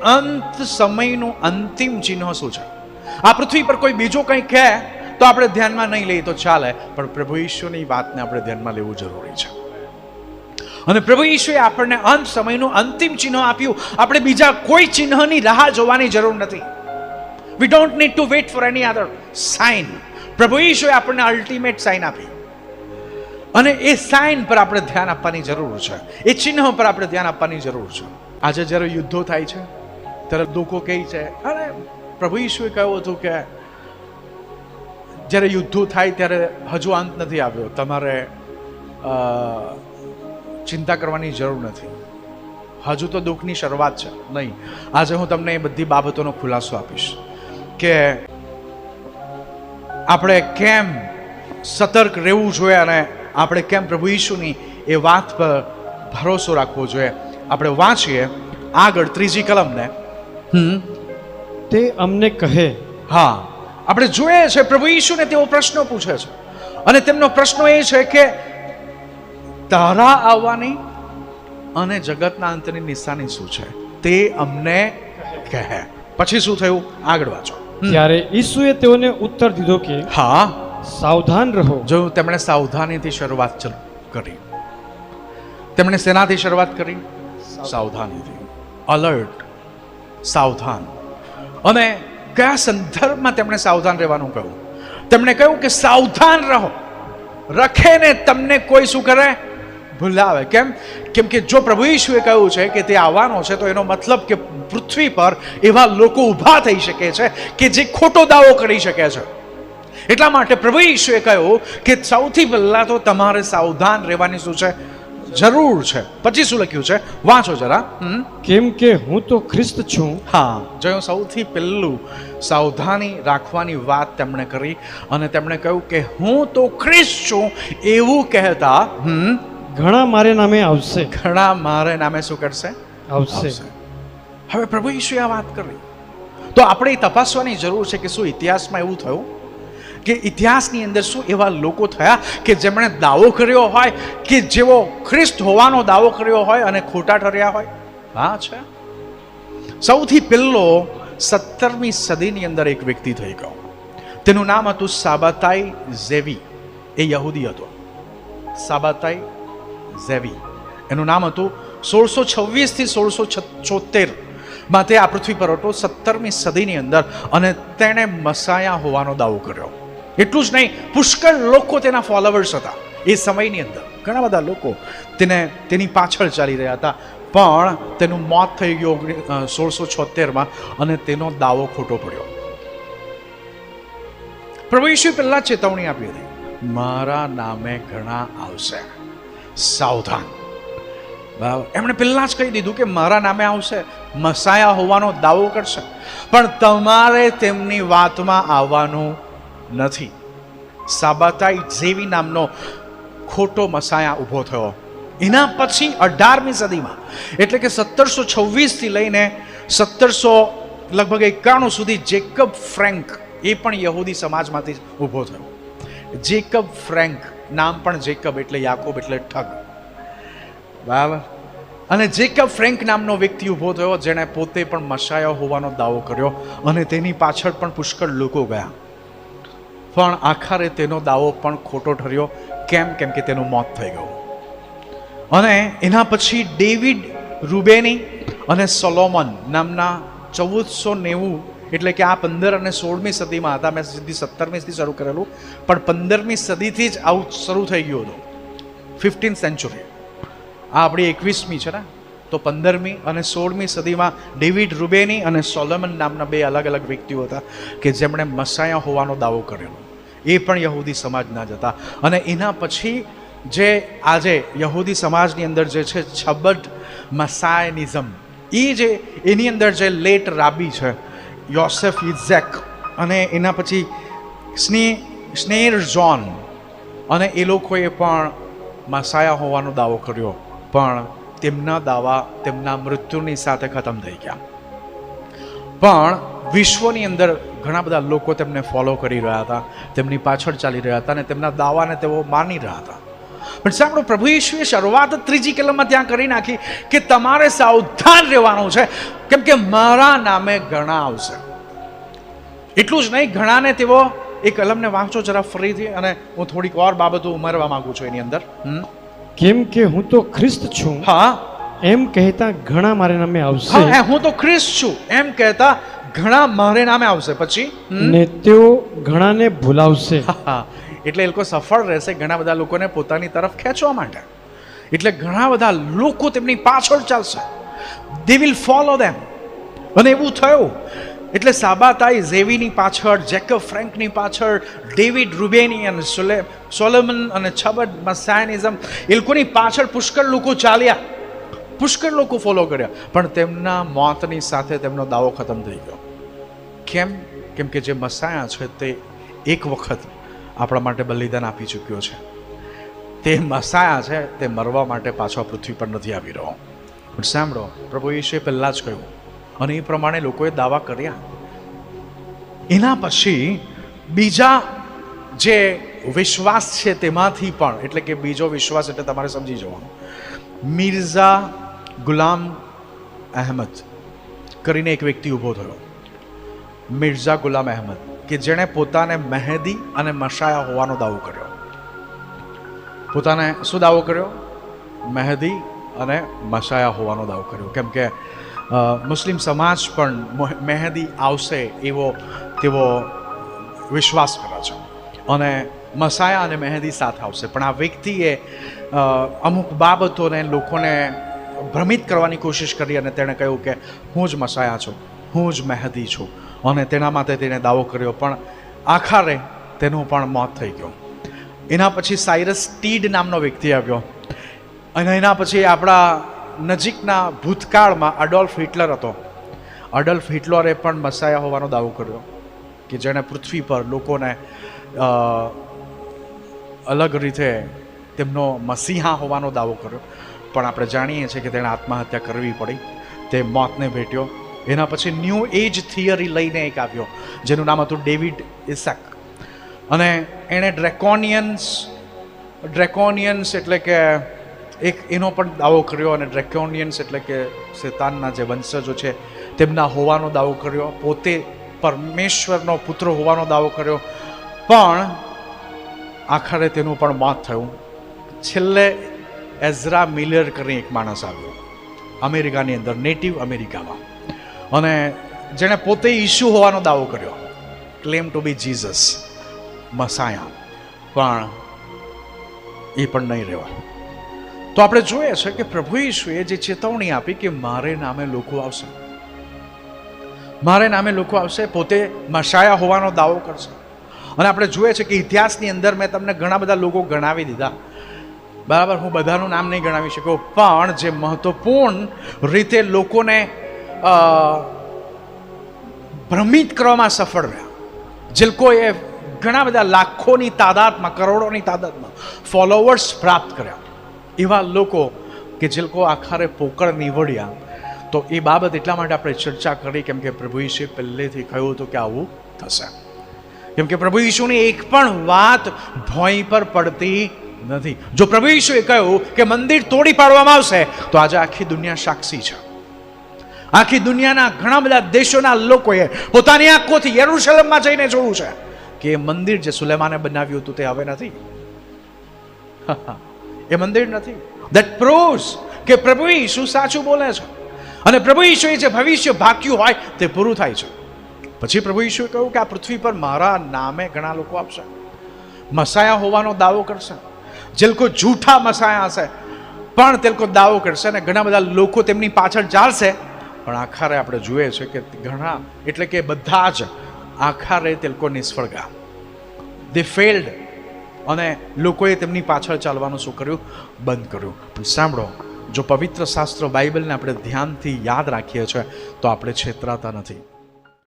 અંત સમયનું અંતિમ ચિહ્ન શું છે. આ પૃથ્વી પર કોઈ બીજો કંઈ કહે તો આપણે ધ્યાનમાં નહીં લઈએ તો ચાલે, પણ પ્રભુ ઈશ્વરની વાતને આપણે ધ્યાનમાં લેવું જરૂરી છે. અને પ્રભુ ઈશ્વરે આપણને અંત સમયનું અંતિમ ચિહ્ન આપ્યું. આપણે બીજા કોઈ ચિહ્નની રાહ જોવાની જરૂર નથી. We don't need to wait for any other sign. પ્રભુ ઈશ્વરે આપણને અલ્ટિમેટ સાઇન આપી, અને એ સાઇન પર આપણે ધ્યાન આપવાની જરૂર છે. એ ચિહ્ન પર આપણે ધ્યાન આપવાની જરૂર છે. આજે જ્યારે યુદ્ધો થાય છે ત્યારે લોકો કહે છે, અરે પ્રભુ ઈશ્વરે કહ્યું હતું કે જ્યારે યુદ્ધો થાય ત્યારે હજુ અંત નથી આવ્યો, તમારે ચિંતા કરવાની જરૂર નથી, હજુ તો દુઃખની શરૂઆત છે. નહીં, આજે હું તમને એ બધી બાબતોનો ખુલાસો આપીશ કે આપણે કેમ સતર્ક રહેવું જોઈએ અને આપણે કેમ પ્રભુ ઈસુની એ વાત પર ભરોસો રાખવો જોઈએ. આપણે વાંચીએ આગળ 3જી કલમને. તે અમને કહે. હા, આપણે જોઈએ છે પ્રભુ ઈસુને તેઓ પ્રશ્નો પૂછે છે, અને તેમનો પ્રશ્ન એ છે કે તારા આવવાની અને જગતના અંતની નિશાની શું છે તે અમને કહે. પછી શું થયું આગળ વાંચો. ત્યારે ઈસુએ તેઓને ઉત્તર દીધો કે હા, સાવધાન રહો. જો તેમણે સાવધાનીથી શરૂઆત કરી. તેમણે શેનાથી શરૂઆત કરી? સાવધાનીથી. અલર્ટ, સાવધાન. અને કયા સંદર્ભમાં તેમણે સાવધાન રહેવાનું કહ્યું? તેમણે કહ્યું કે સાવધાન રહો, રખે ને તમને કોઈ શું કરે? ભૂલાવે. કેમ કે જો પ્રભુ ઈસુએ કહ્યું છે કે તે આવવાનો છે, તો એનો મતલબ કે પૃથ્વી પર એવા લોકો ઊભા થઈ શકે છે કે જે ખોટો દાવો કરી શકે છે. એટલા માટે પ્રભુ ઈસુએ કહ્યું કે સૌથી પહેલા તો તમારે સાવધાન રહેવાની શું છે? જરૂર છે. પછી શું લખ્યું છે? વાંચો જરા. કેમ કે હું તો ખ્રિસ્ત છું. હા, જો સૌથી પહેલું સાવધાની રાખવાની વાત તેમણે કરી, અને તેમણે કહ્યું કે હું તો ખ્રિસ્ત છું એવું કહેતા ઘણા મારે નામે આવશે. ઘણા મારે નામે શું કરશે? આવશે. હવે પ્રભુ ઈસુએ આ વાત કરી, તો આપણે તપાસવાની જરૂર છે કે શું ઇતિહાસમાં એવું થયું કે ઇતિહાસની અંદર શું એવા લોકો થયા કે જેમણે દાવો કર્યો હોય કે જેઓ ખ્રિસ્ત હોવાનો દાવો કર્યો હોય અને ખોટા ઠર્યા હોય? હા, છે. સૌથી પહેલો 17મી સદીની અંદર એક વ્યક્તિ થઈ ગયો. તેનું નામ હતું સાબાતાઈ ઝેવી. એ યહૂદી હતો. સાબાતાઈ ઝેવી એનું નામ હતું. 1626 થી 1676 માં તે આ પૃથ્વી પર હતો, 17મી સદીની અંદર. અને તેણે મસાયા હોવાનો દાવો કર્યો. એટલું જ નહીં, પુષ્કળ લોકો તેના ફોલોવર્સ હતા. એ સમયની અંદર ઘણા બધા લોકો તેની પાછળ ચાલી રહ્યા હતા, પણ તેનું મોત થઈ ગયું 1676માં, અને તેનો દાવો ખોટો પડ્યો. પ્રભુ ઈસુએ પહેલા ચેતવણી આપી હતી, મારા નામે ઘણા આવશે, સાવધાન. એમણે પહેલા જ કહી દીધું કે મારા નામે આવશે, મસાયા હોવાનો દાવો કરશે, પણ તમારે તેમની વાતમાં આવવાનું નથી. સાબાતાઈ ઝેવી નામનો ખોટો મસાયા ઊભો થયો. એના પછી 18મી સદીમાં, એટલે કે 1726 થી લઈને 1791 સુધી જેકબ ફ્રેન્ક, એ પણ યહૂદી સમાજમાંથી ઊભો થયો. જેકબ ફ્રેન્ક, નામ પણ જેકબ એટલે યાકોબ એટલે ઠગ. બરાબર. અને જેકબ ફ્રેન્ક નામનો વ્યક્તિ ઊભો થયો, જેણે પોતે પણ મસાયા હોવાનો દાવો કર્યો, અને તેની પાછળ પણ પુષ્કળ લોકો ગયા, પણ આખરે તેનો દાવો પણ ખોટો ઠર્યો. કેમ કે તેનું મોત થઈ ગયું. અને એના પછી ડેવિડ રૂબેની અને સોલોમન નામના 1490, એટલે કે આ 15 અને 16મી સદીમાં હતા. મેં સીધી 17મીથી શરૂ કરેલું, પણ 15મી સદીથી જ આવું શરૂ થઈ ગયું હતું. 15th century. આ આપણી 21મી છે ને, તો 15મી અને 16મી સદીમાં ડેવિડ રૂબેની અને સોલોમન નામના બે અલગ અલગ વ્યક્તિઓ હતા કે જેમણે મસાયા હોવાનો દાવો કરેલો. એ પણ યહૂદી સમાજના જ હતા. અને એના પછી જે આજે યહૂદી સમાજની અંદર જે છે છબડ મસાયનિઝમ, એ જે એની અંદર જે લેટ રાબી છે યોસેફ ઇઝેક, અને એના પછી સ્નેર જોન, અને એ લોકોએ પણ મસાયા હોવાનો દાવો કર્યો, પણ તેમના દાવા તેમના મૃત્યુની સાથે ખતમ થઈ ગયા. પણ વિશ્વની અંદર ઘણા બધા લોકો તેમને ફોલો કરી રહ્યા હતા, તેમની પાછળ ચાલી રહ્યા હતા, અને તેમના દાવાને તેઓ માની રહ્યા હતા. પણ સાંભળો, પ્રભુ ઈશુએ શરૂઆત 3જી કલમમાં ત્યાં કરી નાખી કે તમારે સાવધાન રહેવાનું છે, કેમ કે મારા નામે ઘણા આવશે. એટલું જ નહીં, ઘણાને તેઓ, એ કલમને વાંચો જરા ફરીથી, અને હું થોડીક ઓર બાબતો ઉમેરવા માંગુ છું એની અંદર. કેમ કે હું તો ખ્રિસ્ત છું હા, એમ કહેતા ઘણા મારે નામે આવશે, હા, હું તો ખ્રિસ્ત છું એમ કહેતા ઘણા મારે નામે આવશે. પછી ને તેઓ ઘણાને ભૂલાવશે. હા, એટલે એ લોકો સફળ રહેશે ઘણા બધા લોકોને પોતાની તરફ ખેંચવા માટે. એટલે ઘણા બધા લોકો તેમની પાછળ ચાલશે. દે વિલ ફોલો ધેમ. અને એવું થયું. એટલે સાબાતાઈ ઝેવીની પાછળ, જેકબ ફ્રેન્કની પાછળ, ડેવિડ રૂબેની અને સોલોમન અને છબડ મસાયનિઝમ, એ લોકોની પાછળ પુષ્કળ લોકો ચાલ્યા, પુષ્કળ લોકો ફોલો કર્યા. પણ તેમના મોતની સાથે તેમનો દાવો ખતમ થઈ ગયો. કેમ કે જે મસાયા છે તે એક વખત આપણા માટે બલિદાન આપી ચૂક્યો છે. તે મસાયા છે તે મરવા માટે પાછો પૃથ્વી પર નથી આવી રહ્યો. પણ સાંભળો, પ્રભુ ઈશુએ પહેલાં જ કહ્યું, અને એ પ્રમાણે લોકોએ દાવા કર્યા. એના પછી બીજા જે વિશ્વાસ છે તેમાંથી પણ, એટલે કે બીજો વિશ્વાસ એટલે તમારે સમજી જવાનું, મિર્ઝા ગુલામ અહેમદ કરીને એક વ્યક્તિ ઊભો થયો. મિર્ઝા ગુલામ અહેમદ, કે જેણે પોતાને મહેદી અને મશાયા હોવાનો દાવો કર્યો. પોતાને શું દાવો કર્યો? મહેદી અને મશાયા હોવાનો દાવો કર્યો. કેમ કે મુસ્લિમ સમાજ પણ મહેદી આવશે એવો તેવો વિશ્વાસ કરે છે, અને મસાયા અને મહેદી સાથે આવશે. પણ આ વ્યક્તિએ અમુક બાબતોને લોકોને ભ્રમિત કરવાની કોશિશ કરી, અને તેણે કહ્યું કે હું જ મસાયા છું, હું જ મહેદી છું, અને તેના માટે તેણે દાવો કર્યો. પણ આખરે તેનું પણ મોત થઈ ગયું. એના પછી સાયરસ ટીડ નામનો વ્યક્તિ આવ્યો, અને એના પછી આપણા નજીકના ભૂતકાળમાં અડોલ્ફ હિટલર હતો. અડોલ્ફ હિટલરે પણ મસાયા હોવાનો દાવો કર્યો, કે જેણે પૃથ્વી પર લોકોને અલગ રીતે તેમનો મસીહા હોવાનો દાવો કર્યો. પણ આપણે જાણીએ છીએ કે તેણે આત્મહત્યા કરવી પડી, તે મોતને ભેટ્યો. એના પછી ન્યૂ એજ થિયરી લઈને એક આવ્યો, જેનું નામ હતું ડેવિડ ઇસાક, અને એણે ડ્રેકોનિયન્સ એટલે કે એક એનો પણ દાવો કર્યો. અને ડ્રેકોનિયન્સ એટલે કે શેતાનના જે વંશજો છે તેમના હોવાનો દાવો કર્યો. પોતે પરમેશ્વરનો પુત્ર હોવાનો દાવો કર્યો. પણ આખરે તેનું પણ મોત થયું. છેલ્લે એઝરા મિલર કરીને એક માણસ આવ્યો અમેરિકાની અંદર, નેટિવ અમેરિકામાં, અને જેણે પોતે ઈશુ હોવાનો દાવો કર્યો, ક્લેમ ટુ બી જીસસ, મસાયા. પણ એ પણ નહીં રહેવા. તો આપણે જોઈએ છે કે પ્રભુ ઈશુએ જે ચેતવણી આપી કે મારે નામે લોકો આવશે, મારે નામે લોકો આવશે, પોતે મસાયા હોવાનો દાવો કરશે. અને આપણે જોઈએ છે કે ઇતિહાસની અંદર મેં તમને ઘણા બધા લોકો ગણાવી દીધા, બરાબર, હું બધાનું નામ નહીં ગણાવી શકું, પણ જે મહત્વપૂર્ણ રીતે લોકોને ભ્રમિત કરવામાં સફળ રહ્યા, જે લોકોએ ઘણા બધા લાખોની તાદાદમાં, કરોડોની તાદાદમાં ફોલોવર્સ પ્રાપ્ત કર્યા, એવા લોકો કે જે લોકો આખરે પોકળ નીવડ્યા. તો એ બાબત એટલા માટે આપણે ચર્ચા કરી કેમ કે પ્રભુ ઈશુએ પહેલેથી કહ્યું હતું કે આવું થશે. કેમ કે પ્રભુ ઈશુની એક પણ વાત ભોંય પર પડતી નથી. જો પ્રભુ ઈશુએ કહ્યું કે મંદિર તોડી પાડવામાં આવશે, તો આજે આખી દુનિયા સાક્ષી છે. આખી દુનિયાના ઘણા બધા દેશોના લોકોએ પોતાની આંખોથી યરુશલેમમાં જઈને જોયું છે કે એ મંદિર જે સુલેમાને બનાવ્યું હતું તે હવે નથી. એ મંદિર નથી. ધેટ પ્રૂવ્સ કે પ્રભુ ઈશુ સાચું બોલે છે, અને પ્રભુ ઈશુએ જે ભવિષ્ય ભાગ્યું હોય તે પૂરું થાય છે. પછી પ્રભુ ઈશુએ કહ્યું કે આ પૃથ્વી પર મારા નામે ઘણા લોકો આવશે, મસાયા હોવાનો દાવો કરશે. જે લોકો જૂઠા મસાયા હશે પણ તે લોકો દાવો કરશે, અને ઘણા બધા લોકો તેમની પાછળ ચાલશે. પણ આખરે આપણે જોઈએ છે કે ઘણા એટલે કે બધા જ આખરે તે લોકો નિષ્ફળ ગયા. દે ફેલ્ડ. અને લોકોએ તેમની પાછળ ચાલવાનું શું કર્યું? બંધ કર્યું. પણ સાંભળો, જો પવિત્ર શાસ્ત્ર બાઇબલને આપણે ધ્યાનથી યાદ રાખીએ છીએ તો આપણે છેતરાતા નથી.